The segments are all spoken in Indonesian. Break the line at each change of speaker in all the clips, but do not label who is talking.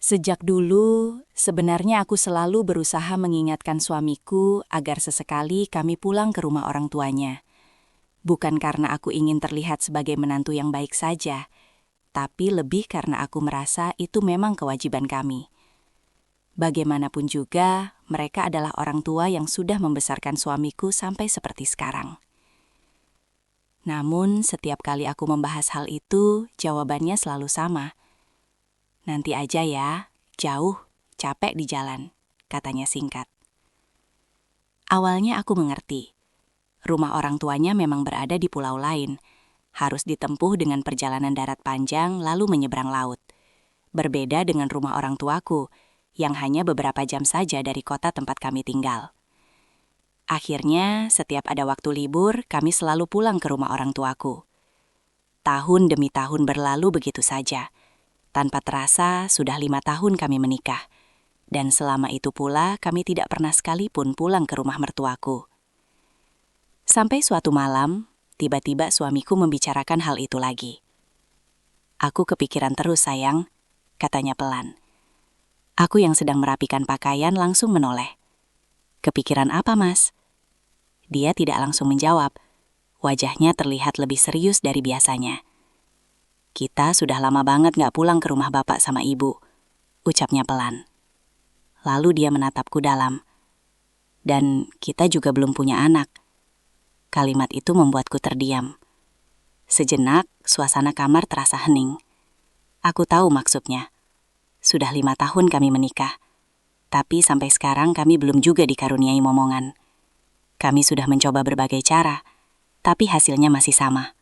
Sejak dulu, sebenarnya aku selalu berusaha mengingatkan suamiku agar sesekali kami pulang ke rumah orang tuanya. Bukan karena aku ingin terlihat sebagai menantu yang baik saja, tapi lebih karena aku merasa itu memang kewajiban kami. Bagaimanapun juga, mereka adalah orang tua yang sudah membesarkan suamiku sampai seperti sekarang. Namun, setiap kali aku membahas hal itu, jawabannya selalu sama. "Nanti aja ya, jauh, capek di jalan," katanya singkat. Awalnya aku mengerti. Rumah orang tuanya memang berada di pulau lain, harus ditempuh dengan perjalanan darat panjang lalu menyeberang laut. Berbeda dengan rumah orang tuaku, yang hanya beberapa jam saja dari kota tempat kami tinggal. Akhirnya, setiap ada waktu libur, kami selalu pulang ke rumah orang tuaku. Tahun demi tahun berlalu begitu saja. Tanpa terasa, sudah 5 tahun kami menikah. Dan selama itu pula, kami tidak pernah sekalipun pulang ke rumah mertuaku. Sampai suatu malam, tiba-tiba suamiku membicarakan hal itu lagi. "Aku kepikiran terus, sayang," katanya pelan. Aku yang sedang merapikan pakaian langsung menoleh. "Kepikiran apa, Mas?" Dia tidak langsung menjawab. Wajahnya terlihat lebih serius dari biasanya. "Kita sudah lama banget gak pulang ke rumah bapak sama ibu," ucapnya pelan. Lalu dia menatapku dalam. "Dan kita juga belum punya anak." Kalimat itu membuatku terdiam. Sejenak, suasana kamar terasa hening. Aku tahu maksudnya. Sudah 5 tahun kami menikah. Tapi sampai sekarang kami belum juga dikaruniai momongan. Kami sudah mencoba berbagai cara, tapi hasilnya masih sama.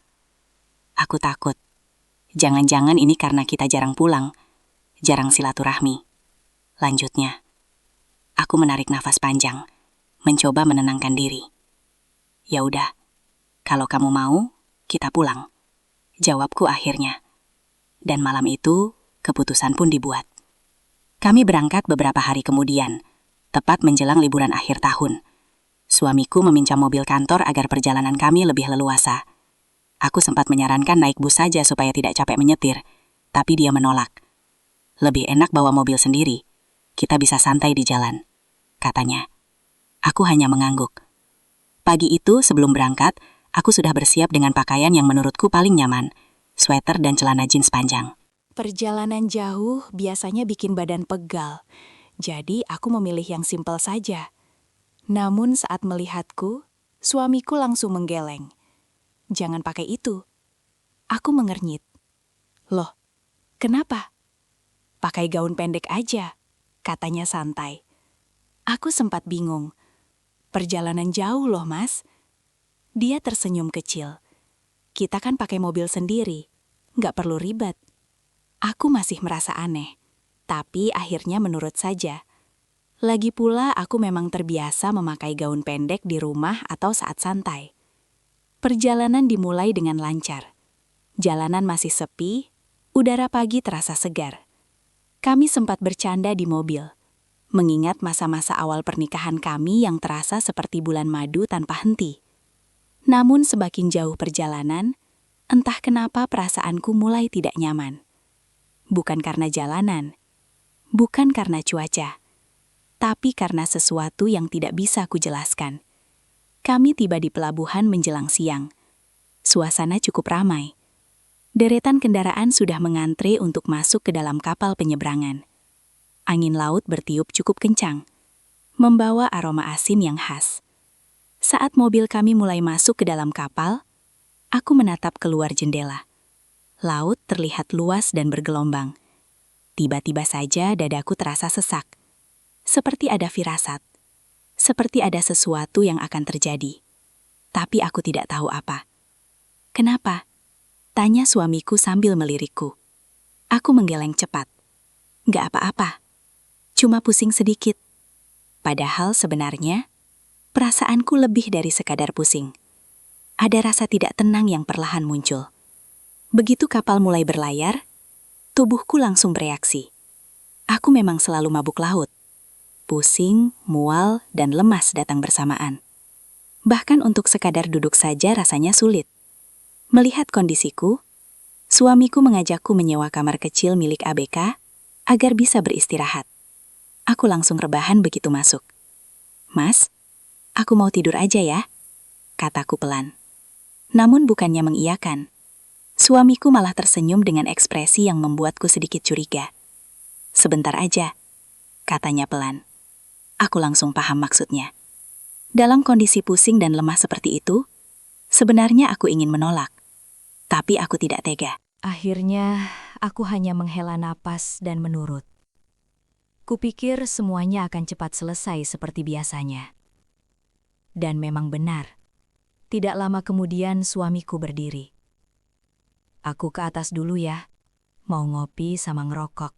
Aku takut. Jangan-jangan ini karena kita jarang pulang, jarang silaturahmi. Lanjutnya, aku menarik nafas panjang, mencoba menenangkan diri. "Ya udah, kalau kamu mau, kita pulang," jawabku akhirnya. Dan malam itu, keputusan pun dibuat. Kami berangkat beberapa hari kemudian, tepat menjelang liburan akhir tahun. Suamiku meminjam mobil kantor agar perjalanan kami lebih leluasa. Aku sempat menyarankan naik bus saja supaya tidak capek menyetir, tapi dia menolak. "Lebih enak bawa mobil sendiri, kita bisa santai di jalan," katanya. Aku hanya mengangguk. Pagi itu sebelum berangkat, aku sudah bersiap dengan pakaian yang menurutku paling nyaman, sweater dan celana jeans panjang. Perjalanan jauh biasanya bikin badan pegal, jadi aku memilih yang simpel saja. Namun saat melihatku, suamiku langsung menggeleng. "Jangan pakai itu." Aku mengernyit. "Loh, kenapa?" "Pakai gaun pendek aja," katanya santai. Aku sempat bingung. "Perjalanan jauh loh, Mas." Dia tersenyum kecil. "Kita kan pakai mobil sendiri, nggak perlu ribet." Aku masih merasa aneh, tapi akhirnya menurut saja. Lagi pula aku memang terbiasa memakai gaun pendek di rumah atau saat santai. Perjalanan dimulai dengan lancar. Jalanan masih sepi, udara pagi terasa segar. Kami sempat bercanda di mobil, mengingat masa-masa awal pernikahan kami yang terasa seperti bulan madu tanpa henti. Namun semakin jauh perjalanan, entah kenapa perasaanku mulai tidak nyaman. Bukan karena jalanan, bukan karena cuaca, tapi karena sesuatu yang tidak bisa kujelaskan. Kami tiba di pelabuhan menjelang siang. Suasana cukup ramai. Deretan kendaraan sudah mengantre untuk masuk ke dalam kapal penyeberangan. Angin laut bertiup cukup kencang, membawa aroma asin yang khas. Saat mobil kami mulai masuk ke dalam kapal, aku menatap keluar jendela. Laut terlihat luas dan bergelombang. Tiba-tiba saja dadaku terasa sesak. Seperti ada firasat. Seperti ada sesuatu yang akan terjadi. Tapi aku tidak tahu apa. "Kenapa?" tanya suamiku sambil melirikku. Aku menggeleng cepat. "Nggak apa-apa. Cuma pusing sedikit." Padahal sebenarnya, perasaanku lebih dari sekadar pusing. Ada rasa tidak tenang yang perlahan muncul. Begitu kapal mulai berlayar, tubuhku langsung bereaksi. Aku memang selalu mabuk laut. Pusing, mual, dan lemas datang bersamaan. Bahkan untuk sekadar duduk saja rasanya sulit. Melihat kondisiku, suamiku mengajakku menyewa kamar kecil milik ABK, agar bisa beristirahat. Aku langsung rebahan begitu masuk. "Mas, aku mau tidur aja ya," kataku pelan. Namun bukannya mengiyakan. Suamiku malah tersenyum dengan ekspresi yang membuatku sedikit curiga. "Sebentar aja," katanya pelan. Aku langsung paham maksudnya. Dalam kondisi pusing dan lemah seperti itu, sebenarnya aku ingin menolak. Tapi aku tidak tega.
Akhirnya, aku hanya menghela napas dan menurut. Kupikir semuanya akan cepat selesai seperti biasanya. Dan memang benar. Tidak lama kemudian suamiku berdiri. "Aku ke atas dulu ya. Mau ngopi sama ngerokok,"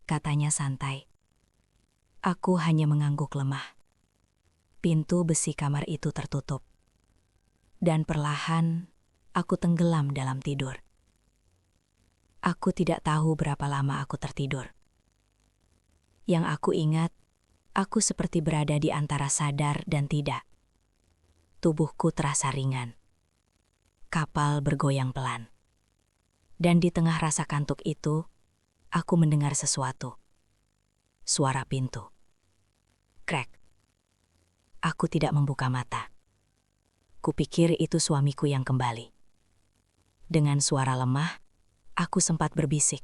katanya santai. Aku hanya mengangguk lemah. Pintu besi kamar itu tertutup. Dan perlahan, aku tenggelam dalam tidur. Aku tidak tahu berapa lama aku tertidur. Yang aku ingat, aku seperti berada di antara sadar dan tidak. Tubuhku terasa ringan. Kapal bergoyang pelan. Dan di tengah rasa kantuk itu, aku mendengar sesuatu. Suara pintu. Krek. Aku tidak membuka mata. Kupikir itu suamiku yang kembali. Dengan suara lemah, aku sempat berbisik.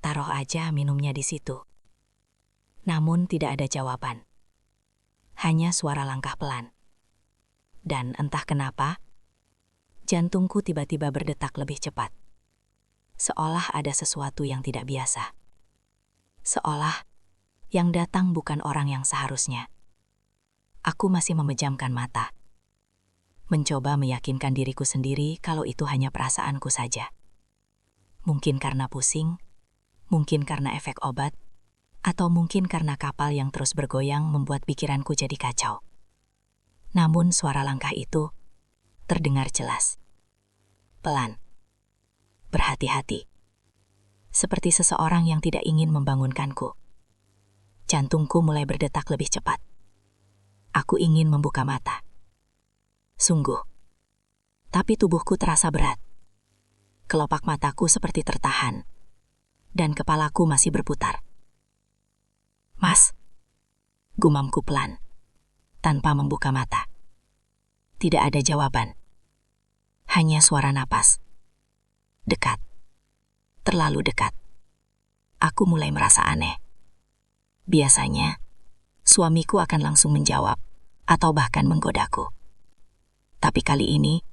"Taruh aja minumnya di situ." Namun tidak ada jawaban. Hanya suara langkah pelan. Dan entah kenapa, jantungku tiba-tiba berdetak lebih cepat. Seolah ada sesuatu yang tidak biasa. Seolah yang datang bukan orang yang seharusnya. Aku masih memejamkan mata. Mencoba meyakinkan diriku sendiri kalau itu hanya perasaanku saja. Mungkin karena pusing, mungkin karena efek obat, atau mungkin karena kapal yang terus bergoyang membuat pikiranku jadi kacau. Namun suara langkah itu terdengar jelas. Pelan. Berhati-hati. Seperti seseorang yang tidak ingin membangunkanku. Jantungku mulai berdetak lebih cepat. Aku ingin membuka mata. Sungguh. Tapi tubuhku terasa berat. Kelopak mataku seperti tertahan. Dan kepalaku masih berputar. "Mas," gumamku pelan, tanpa membuka mata. Tidak ada jawaban. Hanya suara napas. Dekat. Terlalu dekat. Aku mulai merasa aneh. Biasanya, suamiku akan langsung menjawab, atau bahkan menggodaku. Tapi kali ini,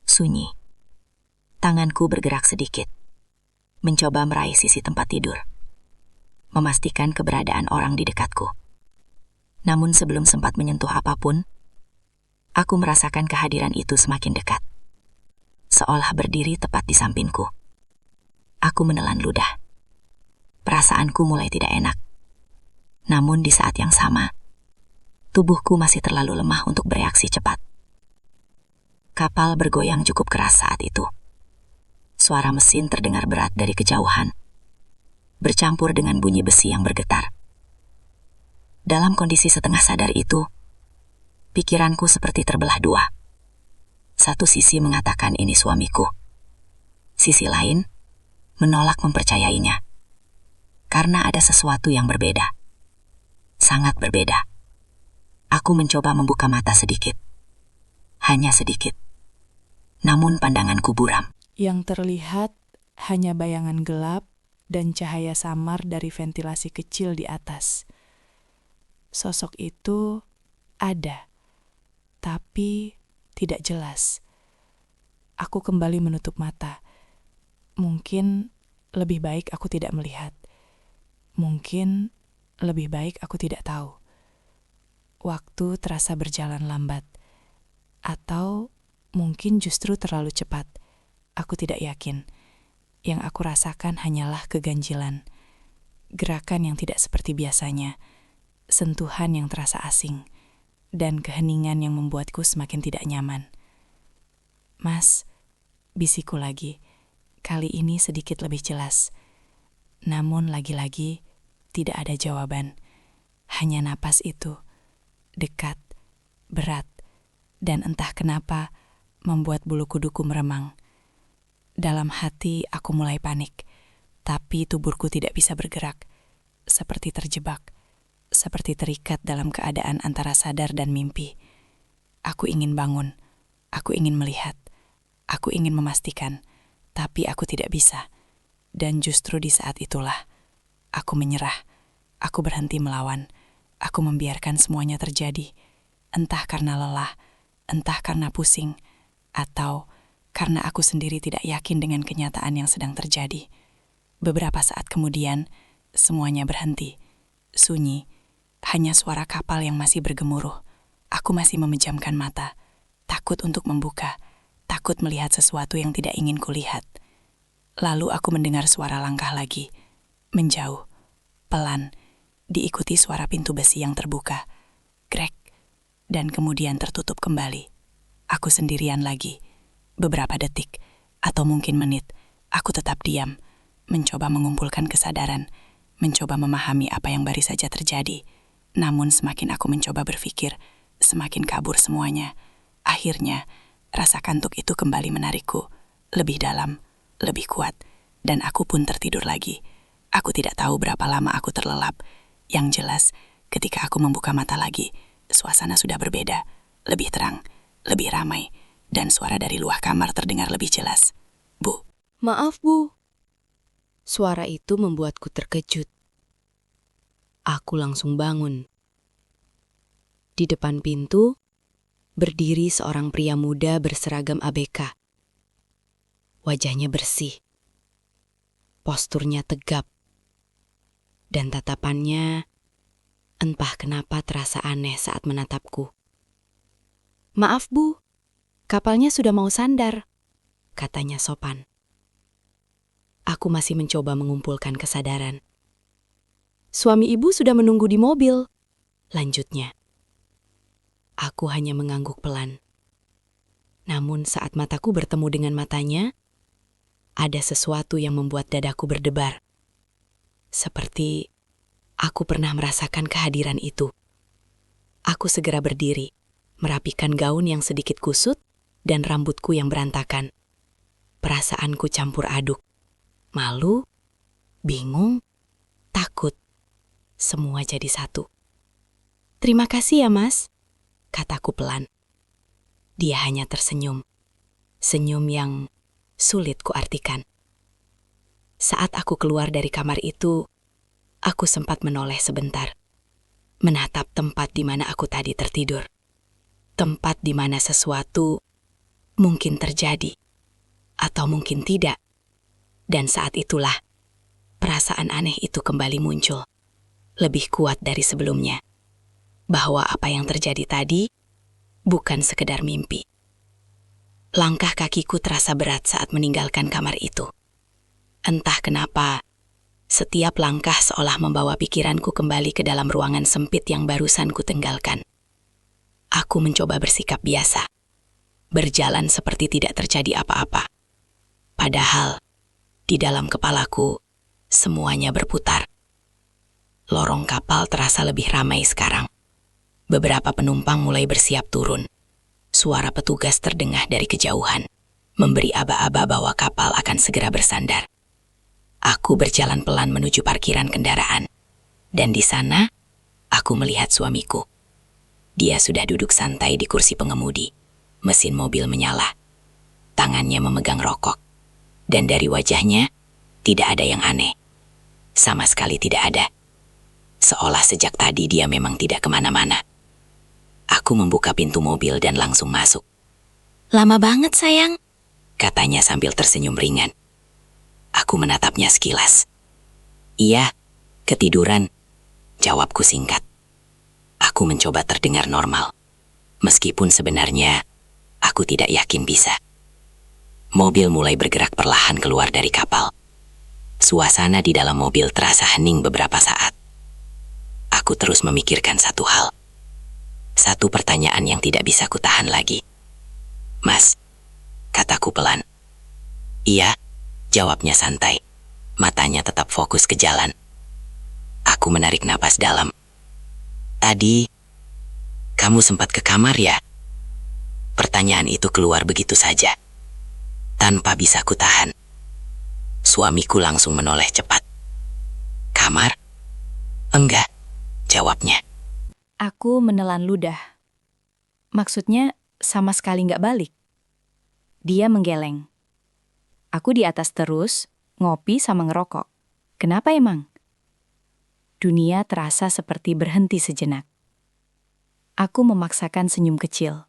sunyi. Tanganku bergerak sedikit. Mencoba meraih sisi tempat tidur. Memastikan keberadaan orang di dekatku. Namun sebelum sempat menyentuh apapun, aku merasakan kehadiran itu semakin dekat. Seolah berdiri tepat di sampingku. Aku menelan ludah. Perasaanku mulai tidak enak. Namun di saat yang sama, tubuhku masih terlalu lemah untuk bereaksi cepat. Kapal bergoyang cukup keras saat itu. Suara mesin terdengar berat dari kejauhan, bercampur dengan bunyi besi yang bergetar. Dalam kondisi setengah sadar itu, pikiranku seperti terbelah dua. Satu sisi mengatakan ini suamiku. Sisi lain menolak mempercayainya. Karena ada sesuatu yang berbeda. Sangat berbeda. Aku mencoba membuka mata sedikit. Hanya sedikit. Namun pandanganku buram.
Yang terlihat hanya bayangan gelap dan cahaya samar dari ventilasi kecil di atas. Sosok itu ada, tapi tidak jelas. Aku kembali menutup mata. Mungkin lebih baik aku tidak melihat. Mungkin lebih baik aku tidak tahu. Waktu terasa berjalan lambat. Atau mungkin justru terlalu cepat. Aku tidak yakin. Yang aku rasakan hanyalah keganjilan. Gerakan yang tidak seperti biasanya. Sentuhan yang terasa asing. Dan keheningan yang membuatku semakin tidak nyaman. "Mas," bisikku lagi. Kali ini sedikit lebih jelas. Namun lagi-lagi tidak ada jawaban. Hanya napas itu. Dekat, berat, dan entah kenapa membuat bulu kuduku meremang. Dalam hati aku mulai panik. Tapi tubuhku tidak bisa bergerak, seperti terjebak, seperti terikat dalam keadaan antara sadar dan mimpi. Aku ingin bangun, aku ingin melihat, aku ingin memastikan, tapi aku tidak bisa. Dan justru di saat itulah, aku menyerah, aku berhenti melawan, aku membiarkan semuanya terjadi, entah karena lelah, entah karena pusing, atau karena aku sendiri tidak yakin dengan kenyataan yang sedang terjadi. Beberapa saat kemudian, semuanya berhenti. Sunyi, hanya suara kapal yang masih bergemuruh. Aku masih memejamkan mata, takut untuk membuka, takut melihat sesuatu yang tidak ingin kulihat. Lalu aku mendengar suara langkah lagi, menjauh, pelan, diikuti suara pintu besi yang terbuka, krek, dan kemudian tertutup kembali. Aku sendirian lagi. Beberapa detik, atau mungkin menit, aku tetap diam, mencoba mengumpulkan kesadaran, mencoba memahami apa yang baru saja terjadi. Namun semakin aku mencoba berpikir, semakin kabur semuanya. Akhirnya, rasa kantuk itu kembali menarikku, lebih dalam, lebih kuat, dan aku pun tertidur lagi. Aku tidak tahu berapa lama aku terlelap. Yang jelas, ketika aku membuka mata lagi, suasana sudah berbeda, lebih terang, lebih ramai, dan suara dari luar kamar terdengar lebih jelas. Bu.
Maaf, Bu. Suara itu membuatku terkejut. Aku langsung bangun. Di depan pintu, berdiri seorang pria muda berseragam ABK. Wajahnya bersih. Posturnya tegap. Dan tatapannya, entah kenapa terasa aneh saat menatapku. Maaf, Bu. Kapalnya sudah mau sandar, katanya sopan. Aku masih mencoba mengumpulkan kesadaran. Suami ibu sudah menunggu di mobil, lanjutnya. Aku hanya mengangguk pelan. Namun saat mataku bertemu dengan matanya, ada sesuatu yang membuat dadaku berdebar. Seperti aku pernah merasakan kehadiran itu. Aku segera berdiri, merapikan gaun yang sedikit kusut dan rambutku yang berantakan. Perasaanku campur aduk. Malu, bingung, takut. Semua jadi satu. Terima kasih ya, Mas, kataku pelan. Dia hanya tersenyum. Senyum yang sulit kuartikan. Saat aku keluar dari kamar itu, aku sempat menoleh sebentar. Menatap tempat di mana aku tadi tertidur. Tempat di mana sesuatu mungkin terjadi, atau mungkin tidak. Dan saat itulah, perasaan aneh itu kembali muncul, lebih kuat dari sebelumnya. Bahwa apa yang terjadi tadi, bukan sekedar mimpi. Langkah kakiku terasa berat saat meninggalkan kamar itu. Entah kenapa, setiap langkah seolah membawa pikiranku kembali ke dalam ruangan sempit yang barusan kutinggalkan. Aku mencoba bersikap biasa, berjalan seperti tidak terjadi apa-apa. Padahal, di dalam kepalaku, semuanya berputar. Lorong kapal terasa lebih ramai sekarang. Beberapa penumpang mulai bersiap turun. Suara petugas terdengar dari kejauhan, memberi aba-aba bahwa kapal akan segera bersandar. Aku berjalan pelan menuju parkiran kendaraan. Dan di sana, aku melihat suamiku. Dia sudah duduk santai di kursi pengemudi. Mesin mobil menyala. Tangannya memegang rokok. Dan dari wajahnya, tidak ada yang aneh. Sama sekali tidak ada. Seolah sejak tadi dia memang tidak kemana-mana. Aku membuka pintu mobil dan langsung masuk. Lama banget, sayang, katanya sambil tersenyum ringan. Aku menatapnya sekilas. Iya, ketiduran, jawabku singkat. Aku mencoba terdengar normal. Meskipun sebenarnya, aku tidak yakin bisa. Mobil mulai bergerak perlahan keluar dari kapal. Suasana di dalam mobil terasa hening beberapa saat. Aku terus memikirkan satu hal. Satu pertanyaan yang tidak bisa kutahan lagi. Mas, kataku pelan. Iya, jawabnya santai. Matanya tetap fokus ke jalan. Aku menarik napas dalam. Tadi, kamu sempat ke kamar ya? Pertanyaan itu keluar begitu saja, tanpa bisa kutahan.
Suamiku langsung menoleh cepat. Kamar? Enggak, jawabnya.
Aku menelan ludah. Maksudnya sama sekali nggak balik. Dia menggeleng. Aku di atas terus, ngopi sama ngerokok. Kenapa emang? Dunia terasa seperti berhenti sejenak. Aku memaksakan senyum kecil.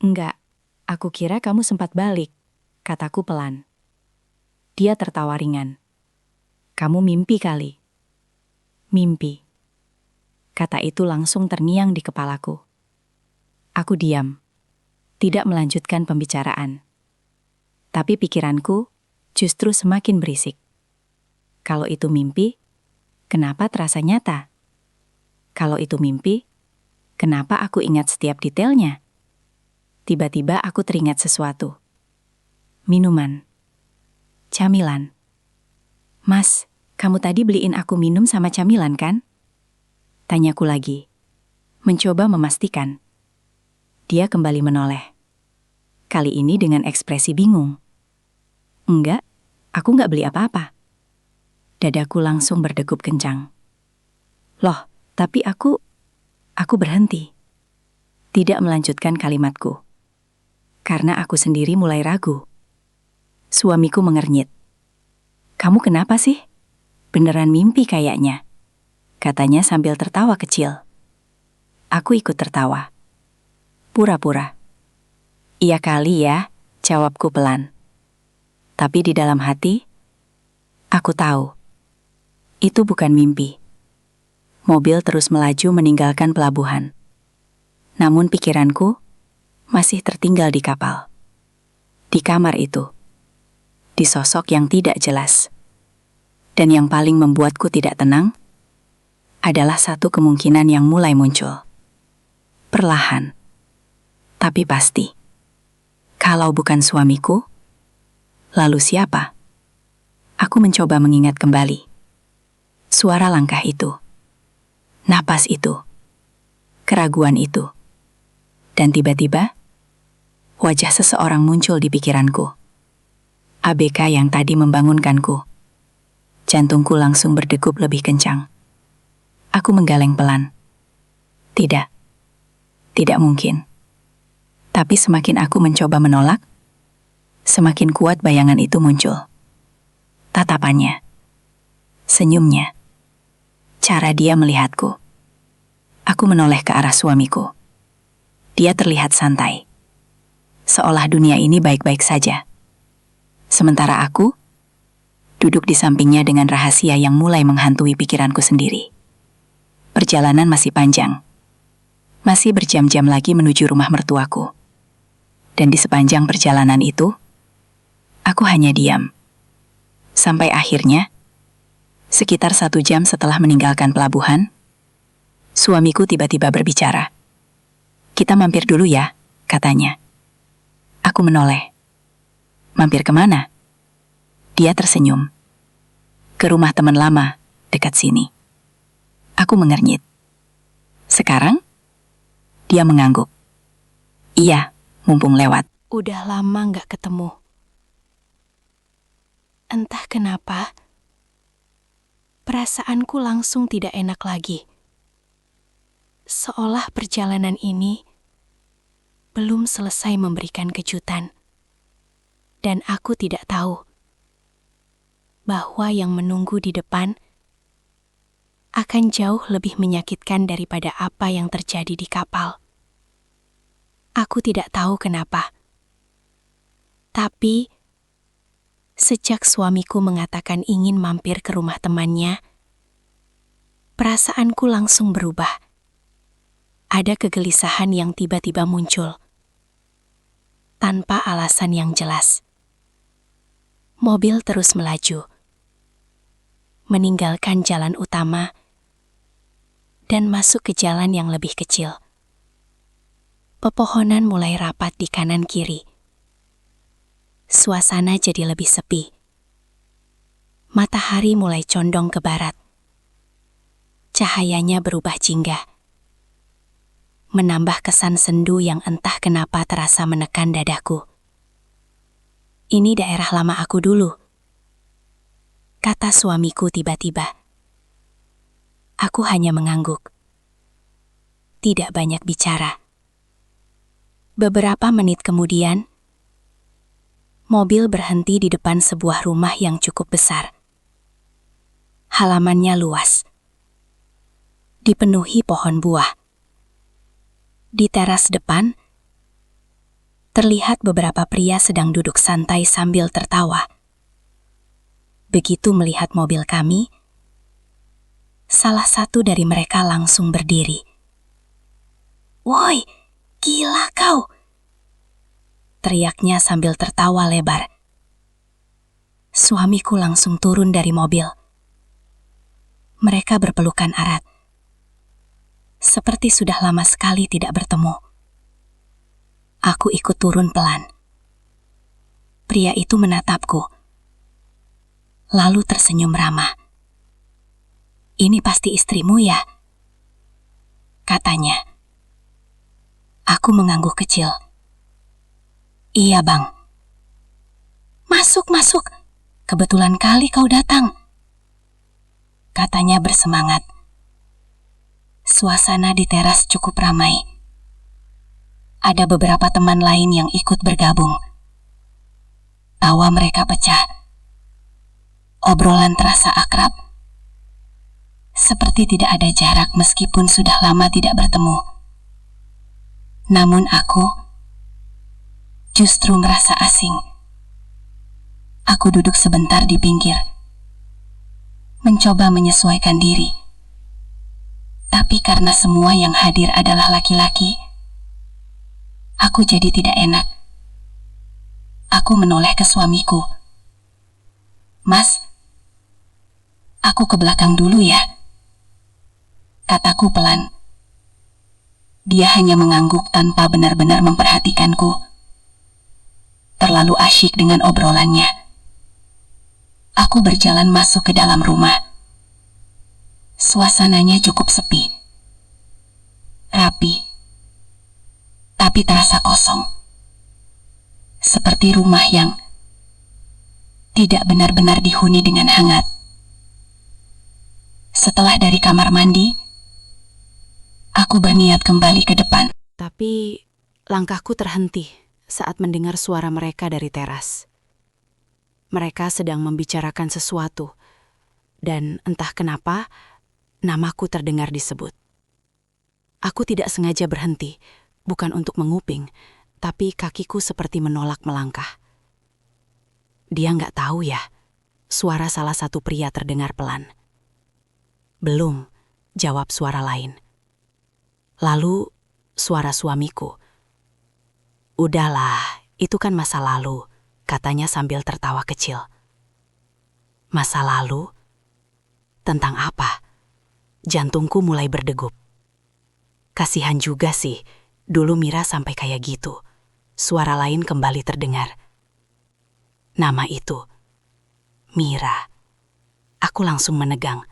Enggak, aku kira kamu sempat balik, kataku pelan. Dia tertawa ringan. Kamu mimpi kali. Mimpi. Kata itu langsung terngiang di kepalaku. Aku diam, tidak melanjutkan pembicaraan. Tapi pikiranku justru semakin berisik. Kalau itu mimpi, kenapa terasa nyata? Kalau itu mimpi, kenapa aku ingat setiap detailnya? Tiba-tiba aku teringat sesuatu. Minuman. Camilan. Mas, kamu tadi beliin aku minum sama camilan kan? Tanyaku lagi. Mencoba memastikan. Dia kembali menoleh. Kali ini dengan ekspresi bingung. Enggak, aku nggak beli apa-apa. Dadaku langsung berdegup kencang. Loh, tapi aku berhenti. Tidak melanjutkan kalimatku. Karena aku sendiri mulai ragu. Suamiku mengernyit. Kamu kenapa sih? Beneran mimpi kayaknya. Katanya sambil tertawa kecil. Aku ikut tertawa. Pura-pura. Iya kali ya, jawabku pelan. Tapi di dalam hati, aku tahu. Itu bukan mimpi. Mobil terus melaju meninggalkan pelabuhan. Namun pikiranku masih tertinggal di kapal. Di kamar itu. Di sosok yang tidak jelas. Dan yang paling membuatku tidak tenang adalah satu kemungkinan yang mulai muncul. Perlahan. Tapi pasti. Kalau bukan suamiku, lalu siapa? Aku mencoba mengingat kembali. Suara langkah itu. Napas itu. Keraguan itu. Dan tiba-tiba, wajah seseorang muncul di pikiranku. ABK yang tadi membangunkanku. Jantungku langsung berdegup lebih kencang. Aku menggeleng pelan. Tidak. Tidak mungkin. Tapi semakin aku mencoba menolak, semakin kuat bayangan itu muncul. Tatapannya. Senyumnya. Cara dia melihatku. Aku menoleh ke arah suamiku. Dia terlihat santai. Seolah dunia ini baik-baik saja. Sementara aku duduk di sampingnya dengan rahasia yang mulai menghantui pikiranku sendiri. Perjalanan masih panjang. Masih berjam-jam lagi menuju rumah mertuaku. Dan di sepanjang perjalanan itu, aku hanya diam. Sampai akhirnya, sekitar 1 jam setelah meninggalkan pelabuhan, suamiku tiba-tiba berbicara. Kita mampir dulu ya, katanya. Aku menoleh. Mampir kemana? Dia tersenyum. Ke rumah teman lama, dekat sini. Aku mengernyit. Sekarang? Dia mengangguk. Iya, mumpung lewat. Udah lama nggak ketemu. Entah kenapa, perasaanku langsung tidak enak lagi. Seolah perjalanan ini belum selesai memberikan kejutan. Dan aku tidak tahu bahwa yang menunggu di depan akan jauh lebih menyakitkan daripada apa yang terjadi di kapal. Aku tidak tahu kenapa. Tapi, sejak suamiku mengatakan ingin mampir ke rumah temannya, perasaanku langsung berubah. Ada kegelisahan yang tiba-tiba muncul. Tanpa alasan yang jelas. Mobil terus melaju. Meninggalkan jalan utama dan masuk ke jalan yang lebih kecil. Pepohonan mulai rapat di kanan kiri. Suasana jadi lebih sepi. Matahari mulai condong ke barat. Cahayanya berubah jingga. Menambah kesan sendu yang entah kenapa terasa menekan dadaku. Ini daerah lama aku dulu.
kata suamiku tiba-tiba. Aku hanya mengangguk. Tidak banyak bicara. Beberapa menit kemudian, mobil berhenti di depan sebuah rumah yang cukup besar. Halamannya luas, dipenuhi pohon buah. Di teras depan, terlihat beberapa pria sedang duduk santai sambil tertawa. Begitu melihat mobil kami, salah satu dari mereka langsung berdiri. "Woi, gila kau!" teriaknya sambil tertawa lebar. Suamiku langsung turun dari mobil. Mereka berpelukan erat. Seperti sudah lama sekali tidak bertemu. Aku ikut turun pelan. Pria itu menatapku, lalu tersenyum ramah. "Ini pasti istrimu ya?" katanya. Aku mengangguk kecil. "Iya, Bang." "Masuk, masuk. Kebetulan kali kau datang," katanya bersemangat. Suasana di teras cukup ramai. Ada beberapa teman lain yang ikut bergabung. Tawa mereka pecah. Obrolan terasa akrab. Seperti tidak ada jarak meskipun sudah lama tidak bertemu. Namun aku justru merasa asing. Aku duduk sebentar di pinggir, mencoba menyesuaikan diri. Tapi karena semua yang hadir adalah laki-laki, aku jadi tidak enak. Aku menoleh ke suamiku. "Mas, aku ke belakang dulu ya," kataku pelan. Dia hanya mengangguk tanpa benar-benar memperhatikanku. Terlalu asyik dengan obrolannya. Aku berjalan masuk ke dalam rumah. Suasananya cukup sepi, rapi, tapi terasa kosong. Seperti rumah yang tidak benar-benar dihuni dengan hangat. Setelah dari kamar mandi, aku berniat kembali ke depan.
Tapi langkahku terhenti saat mendengar suara mereka dari teras. Mereka sedang membicarakan sesuatu, dan entah kenapa, namaku terdengar disebut. Aku tidak sengaja berhenti, bukan untuk menguping, tapi kakiku seperti menolak melangkah. Dia nggak tahu ya, suara salah satu pria terdengar pelan. "Belum," jawab suara lain. Lalu, suara suamiku. "Udahlah, itu kan masa lalu," katanya sambil tertawa kecil. Masa lalu? Tentang apa? Jantungku mulai berdegup. Kasihan juga sih, dulu Mira sampai kayak gitu. Suara lain kembali terdengar. Nama itu, Mira. Aku langsung menegang.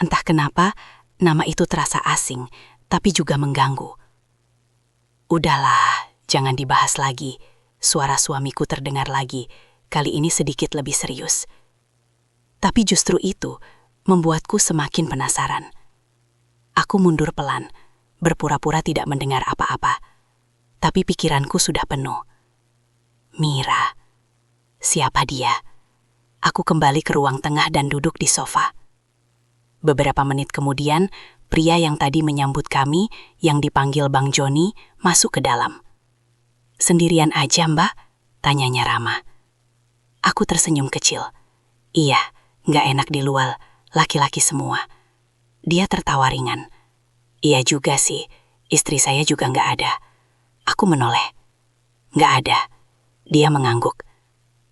Entah kenapa, nama itu terasa asing, tapi juga mengganggu. "Udahlah, jangan dibahas lagi." Suara suamiku terdengar lagi, kali ini sedikit lebih serius. Tapi justru itu membuatku semakin penasaran. Aku mundur pelan, berpura-pura tidak mendengar apa-apa. Tapi pikiranku sudah penuh. Mira. Siapa dia? Aku kembali ke ruang tengah dan duduk di sofa. Beberapa menit kemudian, pria yang tadi menyambut kami, yang dipanggil Bang Joni, masuk ke dalam. "Sendirian aja, Mbak?" tanyanya ramah. Aku tersenyum kecil. "Iya, nggak enak di luar, laki-laki semua." Dia tertawa ringan. "Iya juga sih, istri saya juga nggak ada." Aku menoleh. "Nggak ada." Dia mengangguk.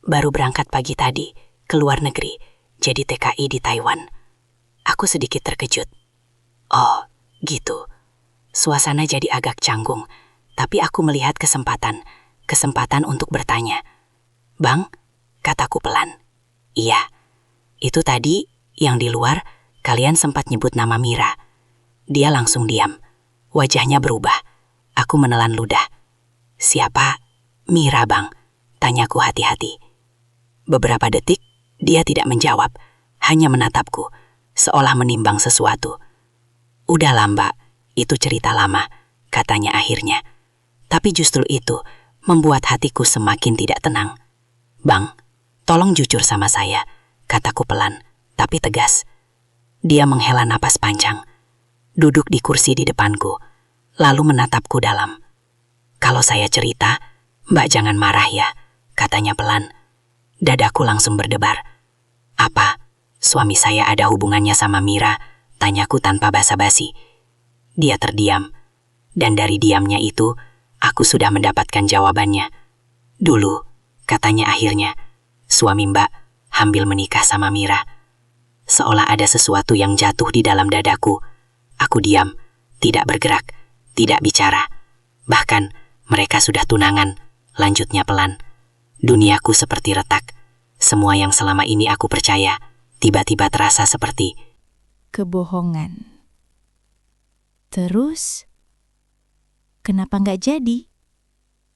"Baru berangkat pagi tadi, ke luar negeri, jadi TKI di Taiwan." Aku sedikit terkejut. "Oh, gitu." Suasana jadi agak canggung, tapi aku melihat kesempatan untuk bertanya. "Bang?" kataku pelan. "Iya, itu tadi yang di luar kalian sempat nyebut nama Mira." Dia langsung diam. Wajahnya berubah. Aku menelan ludah. "Siapa? Mira, Bang?" tanyaku hati-hati. Beberapa detik,
Dia tidak menjawab, hanya menatapku, seolah menimbang sesuatu. "Udahlah Mbak, itu cerita lama," katanya akhirnya. Tapi justru itu membuat hatiku semakin tidak tenang. "Bang, tolong jujur sama saya," kataku pelan, tapi tegas. Dia menghela napas panjang, duduk di kursi di depanku, lalu menatapku dalam. "Kalau saya cerita, Mbak jangan marah ya," katanya pelan. Dadaku langsung berdebar. "Apa, suami saya ada hubungannya sama Mira?" tanyaku tanpa basa-basi. Dia terdiam, dan dari diamnya itu, aku sudah mendapatkan jawabannya. "Dulu," katanya akhirnya, "suami Mbak hamil menikah sama Mira." Seolah ada sesuatu yang jatuh di dalam dadaku. Aku diam, tidak bergerak, tidak bicara. Bahkan mereka sudah tunangan, lanjutnya pelan. Duniaku seperti retak. Semua yang selama ini aku percaya, tiba-tiba terasa seperti
kebohongan. Terus, kenapa nggak jadi?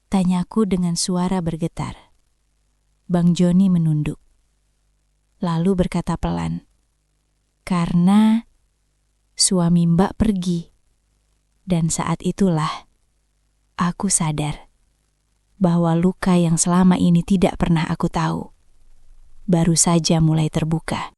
Tanyaku dengan suara bergetar. Bang Joni menunduk, lalu berkata pelan, "Karena suami Mbak pergi." Dan saat itulah aku sadar bahwa luka yang selama ini tidak pernah aku tahu baru saja mulai terbuka.